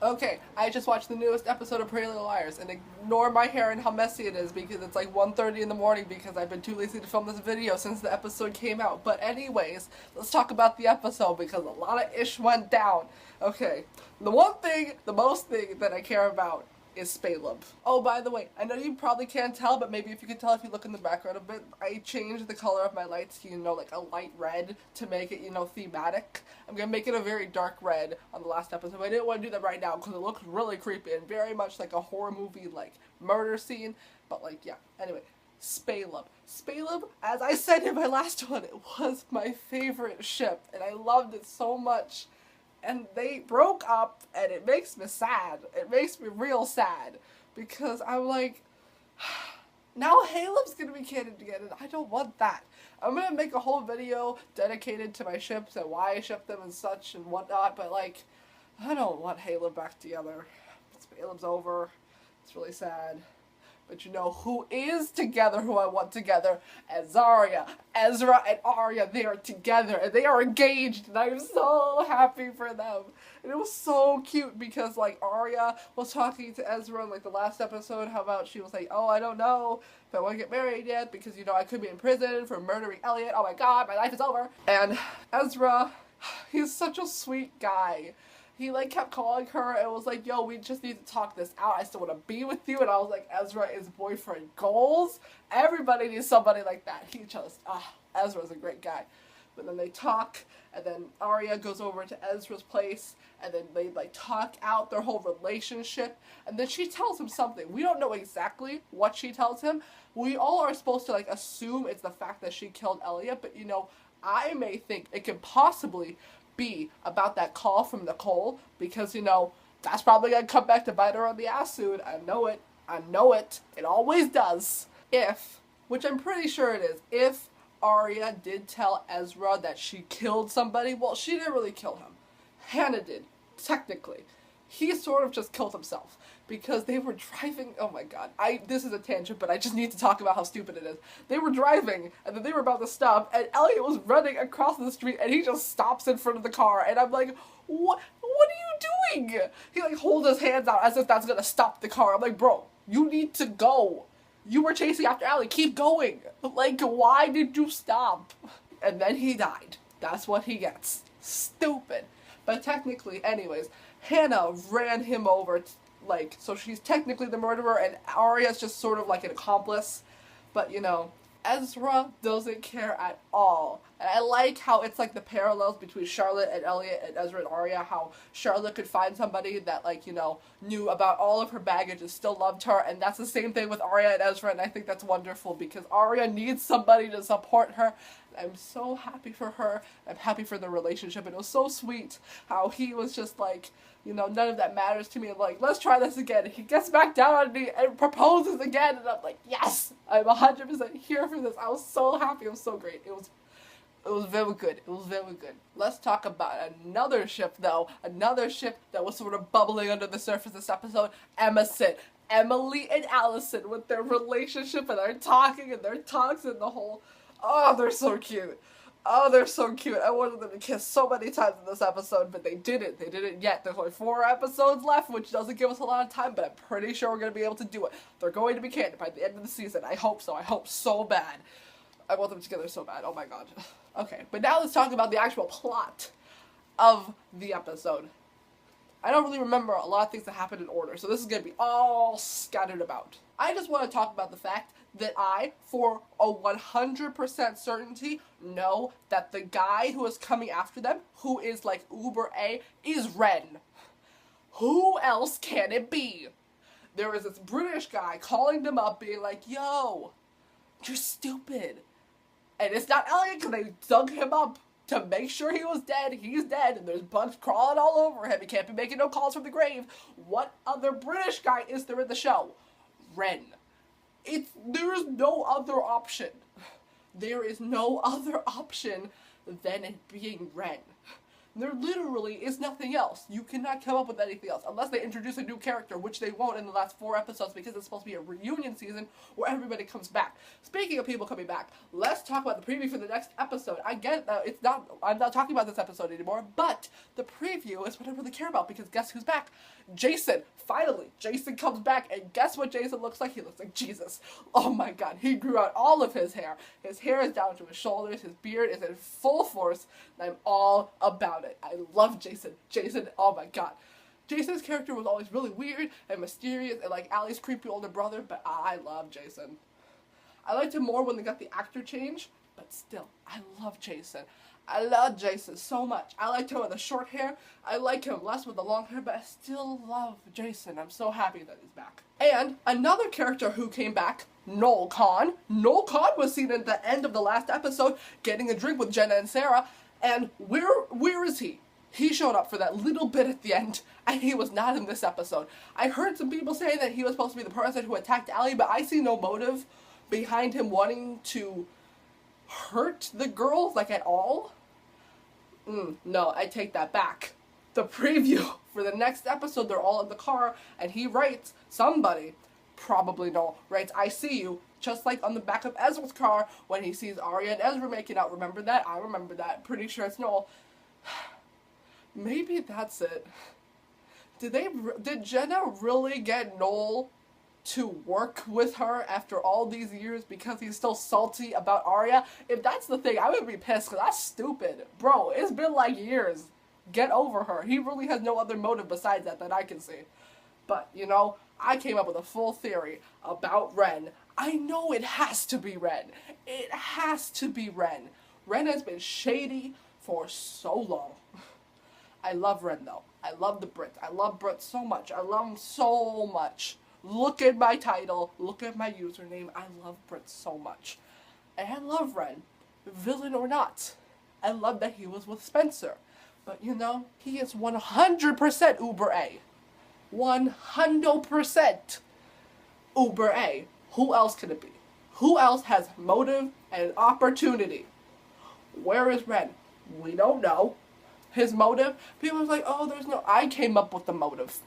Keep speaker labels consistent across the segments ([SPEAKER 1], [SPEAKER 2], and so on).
[SPEAKER 1] Okay, I just watched the newest episode of Pretty Little Liars, and ignore my hair and how messy it is because it's like 1:30 in the morning because I've been too lazy to film this video since the episode came out. But anyways, let's talk about the episode because a lot of ish went down. Okay, the most thing that I care about is Spaleb. Oh, by the way, I know you probably can't tell, but maybe if you can tell if you look in the background a bit, I changed the color of my lights to, like a light red to make it, thematic. I'm gonna make it a very dark red on the last episode, but I didn't want to do that right now because it looks really creepy and very much like a horror movie, like, murder scene, but yeah. Anyway, Spaleb. Spaleb, as I said in my last one, it was my favorite ship, and I loved it so much. And they broke up, and it makes me sad. It makes me real sad. Because I'm like, now Haleb's gonna be canon again, and I don't want that. I'm gonna make a whole video dedicated to my ships and why I ship them and such and whatnot, but I don't want Haleb back together. Haleb's over. It's really sad. But you know who is together, who I want together? Azaria. Ezra and Arya, they are together, and they are engaged, and I'm so happy for them. And it was so cute, because, Arya was talking to Ezra in, the last episode, how about she was like, oh, I don't know if I want to get married yet, because, I could be in prison for murdering Elliot. Oh my god, my life is over. And Ezra, he's such a sweet guy. He, kept calling her and was like, yo, we just need to talk this out. I still want to be with you. And I was like, Ezra is boyfriend goals. Everybody needs somebody like that. Ezra's a great guy. But then they talk, and then Arya goes over to Ezra's place, and then they, talk out their whole relationship. And then she tells him something. We don't know exactly what she tells him. We all are supposed to, assume it's the fact that she killed Elliot. But, I may think it could possibly be about that call from Nicole, because, that's probably gonna come back to bite her on the ass soon. I know it. It always does. Which I'm pretty sure it is, if Arya did tell Ezra that she killed somebody, well, she didn't really kill him. Hannah did, technically. He sort of just killed himself, because they were driving, oh my god, this is a tangent, but I just need to talk about how stupid it is. They were driving, and then they were about to stop, and Elliot was running across the street, and he just stops in front of the car, and I'm like, what are you doing? He, holds his hands out as if that's gonna stop the car. I'm like, bro, you need to go. You were chasing after Ellie, keep going. Why did you stop? And then he died. That's what he gets. Stupid. But technically, anyways, Hannah ran him over, so she's technically the murderer, and Arya's just sort of an accomplice. But, Ezra doesn't care at all. And I like how it's the parallels between Charlotte and Elliot and Ezra and Arya, how Charlotte could find somebody that, knew about all of her baggage and still loved her, and that's the same thing with Arya and Ezra, and I think that's wonderful, because Arya needs somebody to support her. I'm so happy for her. I'm happy for the relationship, and it was so sweet how he was just none of that matters to me. I'm like, let's try this again. He gets back down on me and proposes again, and I'm like, yes! I'm 100% here for this. I was so happy. It was so great. It was very good. It was very good. Let's talk about another ship, though. Another ship that was sort of bubbling under the surface this episode. Emily and Allison with their relationship, and they're talking, and their talks, and the whole... Oh, they're so cute. Oh, they're so cute. I wanted them to kiss so many times in this episode, but they didn't. They didn't yet. There's only 4 episodes left, which doesn't give us a lot of time, but I'm pretty sure we're going to be able to do it. They're going to be canon by the end of the season. I hope so. I hope so bad. I want them together so bad. Oh my god. Okay, but now let's talk about the actual plot of the episode. I don't really remember a lot of things that happened in order, so this is going to be all scattered about. I just want to talk about the fact that I, for a 100% certainty, know that the guy who is coming after them, who is UberA, is Ren. Who else can it be? There is this British guy calling them up, being like, yo, you're stupid. And it's not Elliot, because they dug him up to make sure he was dead. He's dead, and there's bugs crawling all over him. He can't be making no calls from the grave. What other British guy is there in the show? Ren. There is no other option. There is no other option than it being Ren. There literally is nothing else. You cannot come up with anything else unless they introduce a new character, which they won't in the last 4 episodes because it's supposed to be a reunion season where everybody comes back. Speaking of people coming back, let's talk about the preview for the next episode. I get that I'm not talking about this episode anymore, but the preview is what I really care about because guess who's back? Jason, finally, Jason comes back, and guess what Jason looks like? He looks like Jesus. Oh my god, he grew out all of his hair. His hair is down to his shoulders, his beard is in full force, and I'm all about it. I love Jason. Jason, oh my god. Jason's character was always really weird and mysterious and like Allie's creepy older brother, but I love Jason. I liked him more when they got the actor change, but still, I love Jason. I love Jason so much. I liked him with the short hair. I like him less with the long hair, but I still love Jason. I'm so happy that he's back. And another character who came back, Noel Kahn. Noel Kahn was seen at the end of the last episode getting a drink with Jenna and Sarah, and where is he? He showed up for that little bit at the end, and he was not in this episode. I heard some people say that he was supposed to be the person who attacked Allie, but I see no motive behind him wanting to hurt the girls, like, at all. No, I take that back. The preview for the next episode, they're all in the car, and he writes, somebody, probably Noel, writes, "I see you," just like on the back of Ezra's car when he sees Arya and Ezra making out. Remember that? I remember that. Pretty sure it's Noel. Maybe that's it. Did Jenna really get Noel to work with her after all these years because he's still salty about Arya? If that's the thing, I would be pissed because that's stupid. Bro, it's been like years. Get over her. He really has no other motive besides that I can see. But, you know, I came up with a full theory about Ren. I know it has to be Ren. It has to be Ren. Ren has been shady for so long. I love Ren, though. I love the Brit. I love Brit so much. I love him so much. Look at my title. Look at my username. I love Brit so much. And I love Ren. Villain or not. I love that he was with Spencer. But, you know, he is 100% UberA. 100% UberA. Who else can it be? Who else has motive and opportunity? Where is Ren? We don't know. His motive, people are like, oh, there's no, I came up with the motive.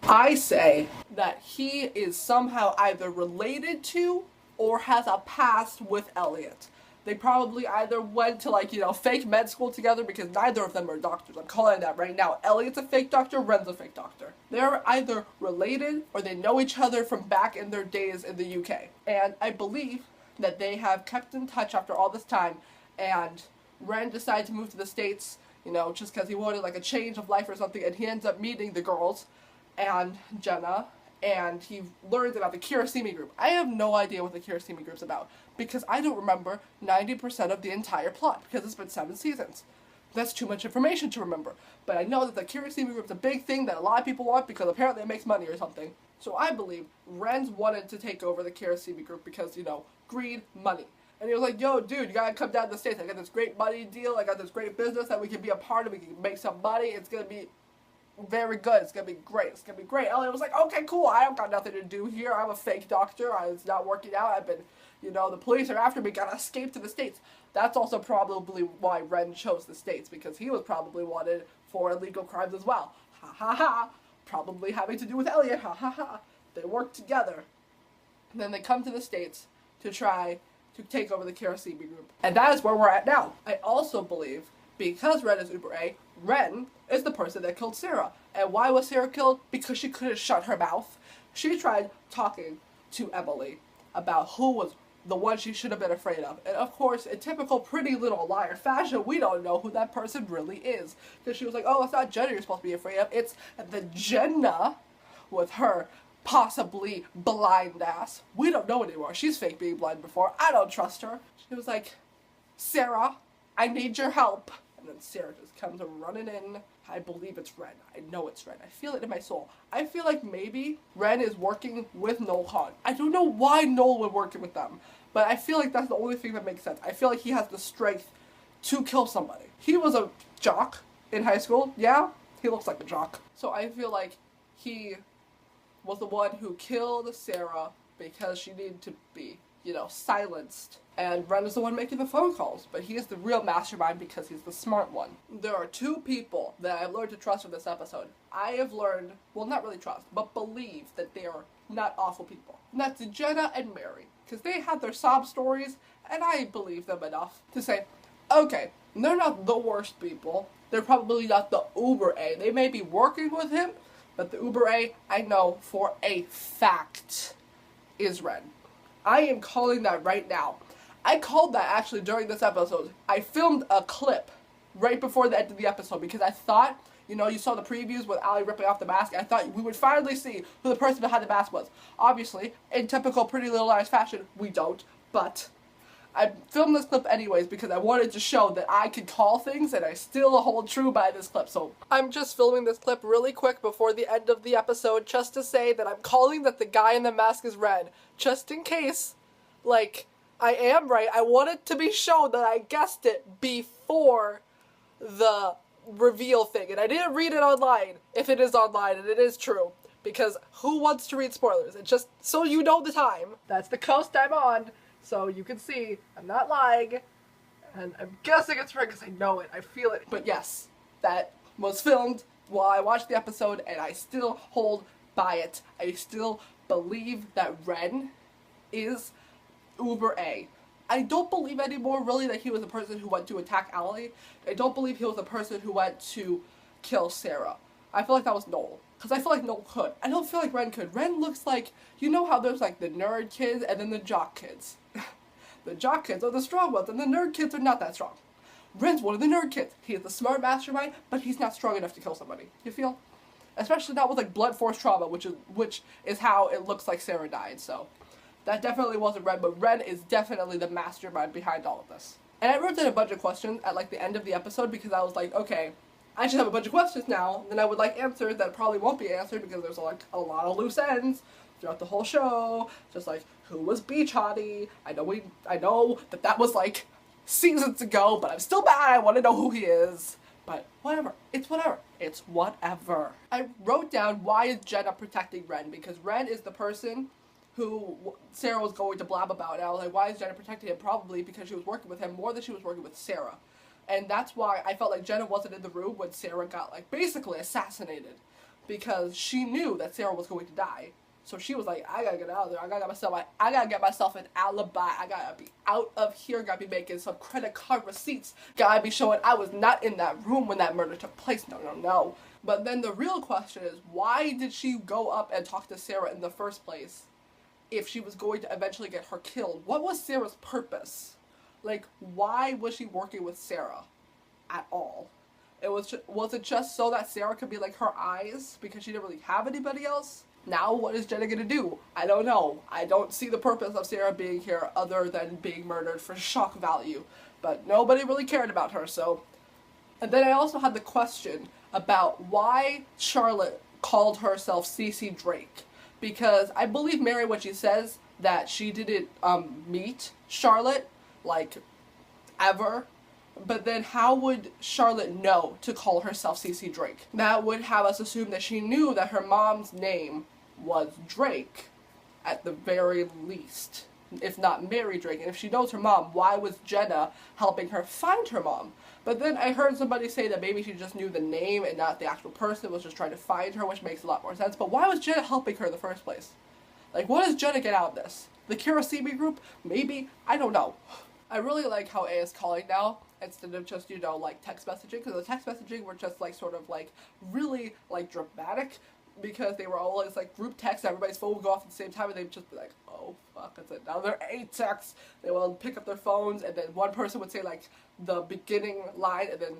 [SPEAKER 1] I say that he is somehow either related to or has a past with Elliot. They probably either went to, like, you know, fake med school together because neither of them are doctors. I'm calling that right now. Elliot's a fake doctor, Ren's a fake doctor. They're either related or they know each other from back in their days in the UK. And I believe that they have kept in touch after all this time, and Ren decided to move to the States, you know, just because he wanted, like, a change of life or something, and he ends up meeting the girls and Jenna, and he learns about the Kirasimi group. I have no idea what the Kirasimi group's about, because I don't remember 90% of the entire plot, because it's been 7 seasons. That's too much information to remember. But I know that the Kirasimi group's a big thing that a lot of people want, because apparently it makes money or something. So I believe Ren's wanted to take over the Kirasimi group because, you know, greed, money. And he was like, yo, dude, you gotta come down to the States. I got this great money deal. I got this great business that we can be a part of. We can make some money. It's gonna be very good. It's gonna be great. It's gonna be great. Elliot was like, okay, cool. I don't got nothing to do here. I'm a fake doctor. It's not working out. I've been, you know, the police are after me. Gotta escape to the States. That's also probably why Ren chose the States, because he was probably wanted for illegal crimes as well. Ha ha ha. Probably having to do with Elliot. Ha ha ha. They work together. And then they come to the States to try to take over the Kirasimi group. And that is where we're at now. I also believe, because Ren is UberA, Ren is the person that killed Sarah. And why was Sarah killed? Because she couldn't shut her mouth. She tried talking to Emily about who was the one she should have been afraid of. And of course, in typical Pretty Little Liar fashion, we don't know who that person really is. Because she was like, oh, it's not Jenna you're supposed to be afraid of. It's the Jenna with her possibly blind ass. We don't know anymore. She's fake being blind before. I don't trust her. She was like, Sarah, I need your help. And then Sarah just comes running in. I believe it's Ren. I know it's Ren. I feel it in my soul. I feel like maybe Ren is working with Noel Kahn. I don't know why Noel would work with them, but I feel like that's the only thing that makes sense. I feel like he has the strength to kill somebody. He was a jock in high school. Yeah, he looks like a jock. So I feel like he was the one who killed Sarah because she needed to be, you know, silenced. And Ren is the one making the phone calls, but he is the real mastermind because he's the smart one. There are 2 people that I've learned to trust in this episode. I have learned, well, not really trust, but believe that they are not awful people. And that's Jenna and Mary, because they had their sob stories, and I believe them enough to say, okay, they're not the worst people. They're probably not the UberA. They may be working with him, But the UberA, I know for a fact, is Ren. I am calling that right now. I called that actually during this episode. I filmed a clip right before the end of the episode because I thought, you know, you saw the previews with Ali ripping off the mask. I thought we would finally see who the person behind the mask was. Obviously, in typical Pretty Little Liars fashion, we don't. But I filmed this clip anyways because I wanted to show that I could call things and I still hold true by this clip. So I'm just filming this clip really quick before the end of the episode just to say that I'm calling that the guy in the mask is Ren. Just in case, like, I am right. I wanted to be shown that I guessed it before the reveal thing. And I didn't read it online, if it is online, and it is true. Because who wants to read spoilers? It's just so you know the time. That's the coast I'm on. So you can see, I'm not lying. And I'm guessing it's right because I know it. I feel it. But yes, that was filmed while I watched the episode, and I still hold by it. I still believe that Ren is UberA. I don't believe anymore, really, that he was the person who went to attack Ali. I don't believe he was the person who went to kill Sarah. I feel like that was Noel. Because I feel like Noel could. I don't feel like Ren could. Ren looks like, you know how there's like the nerd kids and then the jock kids. The jock kids are the strong ones and the nerd kids are not that strong. Ren's one of the nerd kids. He is the smart mastermind, but he's not strong enough to kill somebody. You feel? Especially not with like blunt force trauma, which is how it looks like Sarah died, so. That definitely wasn't Ren, but Ren is definitely the mastermind behind all of this. And I wrote down a bunch of questions at like the end of the episode because I was like, okay, I should have a bunch of questions now, then I would like answers that probably won't be answered because there's like a lot of loose ends throughout the whole show. Just like, who was Beach Hottie? I know that was like seasons ago, but I'm still mad. I want to know who he is. But whatever. It's whatever. It's whatever. I wrote down, why is Jenna protecting Ren? Because Ren is the person who Sarah was going to blab about. And I was like, why is Jenna protecting him? Probably because she was working with him more than she was working with Sarah. And that's why I felt like Jenna wasn't in the room when Sarah got, like, basically assassinated. Because she knew that Sarah was going to die. So she was like, I gotta get out of there. I gotta get myself an alibi. I gotta be out of here. Gotta be making some credit card receipts. Gotta be showing I was not in that room when that murder took place. No. But then the real question is, why did she go up and talk to Sarah in the first place if she was going to eventually get her killed? What was Sarah's purpose? Like, why was she working with Sarah at all? Was it just so that Sarah could be like her eyes because she didn't really have anybody else? Now what is Jenna gonna do? I don't know. I don't see the purpose of Sarah being here other than being murdered for shock value. But nobody really cared about her, so. And then I also had the question about why Charlotte called herself CC Drake. Because I believe Mary when she says that she didn't meet Charlotte, like, ever. But then how would Charlotte know to call herself CC Drake? That would have us assume that she knew that her mom's name was Drake, at the very least. If not Mary Drake. And if she knows her mom, why was Jenna helping her find her mom? But then I heard somebody say that maybe she just knew the name and not the actual person, was just trying to find her, which makes a lot more sense. But why was Jenna helping her in the first place? Like, what does Jenna get out of this? The Kirasimi group? Maybe? I don't know. I really like how A is calling now, instead of just, you know, like, text messaging, because the text messaging were just, like, sort of, like, really, like, dramatic, because they were always, like, group text, everybody's phone would go off at the same time, and they'd just be like, oh, fuck, it's another 8 texts. They would pick up their phones, and then one person would say, like, the beginning line, and then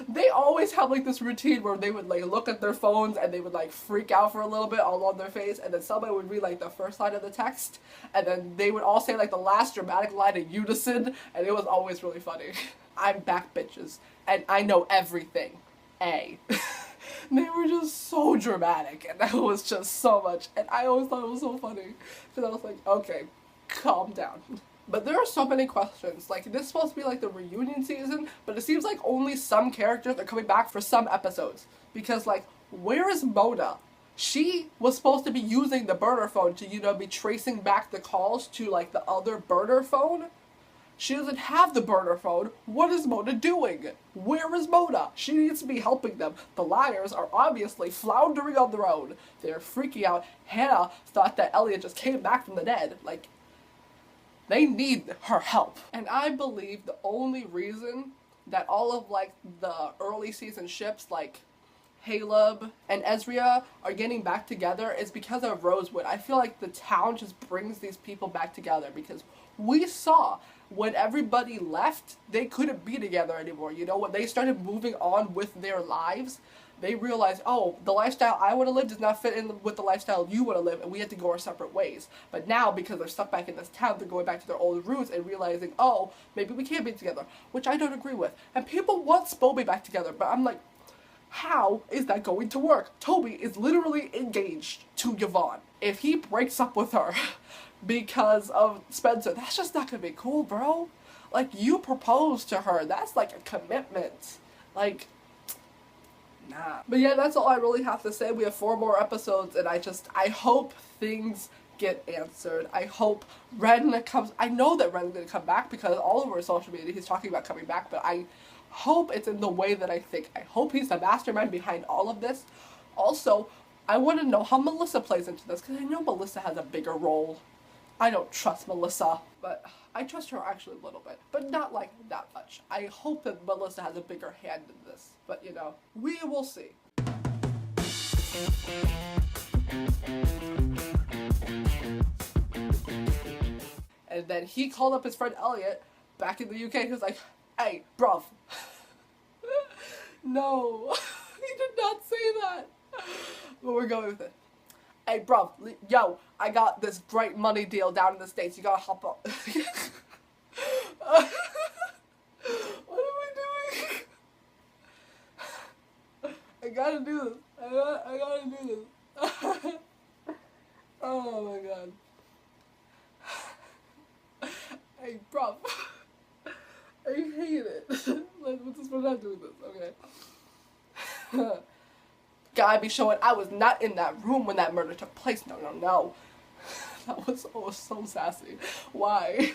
[SPEAKER 1] they always have, like, this routine where they would, like, look at their phones, and they would, like, freak out for a little bit all on their face, and then somebody would read, like, the first line of the text, and then they would all say, like, the last dramatic line in unison, and it was always really funny. I'm back, bitches, and I know everything. A. They were just so dramatic, and that was just so much, and I always thought it was so funny, because I was like, okay, calm down. But there are so many questions. Like, this is supposed to be like the reunion season, but it seems like only some characters are coming back for some episodes. Because, like, where is Mona? She was supposed to be using the burner phone to, you know, be tracing back the calls to, like, the other burner phone. She doesn't have the burner phone. What is Mona doing? Where is Mona? She needs to be helping them. The liars are obviously floundering on their own. They're freaking out. Hannah thought that Elliot just came back from the dead. Like, they need her help. And I believe the only reason that all of, like, the early season ships, like Caleb and Ezria are getting back together is because of Rosewood. I feel like the town just brings these people back together because we saw when everybody left, they couldn't be together anymore. You know, when they started moving on with their lives, they realized, oh, the lifestyle I want to live does not fit in with the lifestyle you want to live, and we had to go our separate ways. But now, because they're stuck back in this town, they're going back to their old roots and realizing, oh, maybe we can't be together, which I don't agree with. And people want Spoby back together, but I'm like, how is that going to work? Toby is literally engaged to Yvonne. If he breaks up with her because of Spencer, that's just not gonna be cool, bro. Like, you proposed to her. That's like a commitment. Like, nah. But yeah, that's all I really have to say. We have 4 more episodes, and I hope things get answered. I hope Ren comes. I know that Ren's gonna come back because all over social media he's talking about coming back, but I hope it's in the way that I think. I hope he's the mastermind behind all of this. Also, I want to know how Melissa plays into this, because I know Melissa has a bigger role. I don't trust Melissa, but I trust her actually a little bit, but not like that much. I hope that Melissa has a bigger hand in this, but you know, we will see. And then he called up his friend Elliot back in the UK. He was like, hey, bruv. No, he did not say that. But we're going with it. Hey, bruv, yo, I got this great money deal down in the States. You gotta hop up. What am I doing? I gotta do this. I gotta do this. Oh my god. Hey, bruv. I hate it. Like, we're not doing this, okay? Gotta be showing I was not in that room when that murder took place. No. That was so sassy. Why?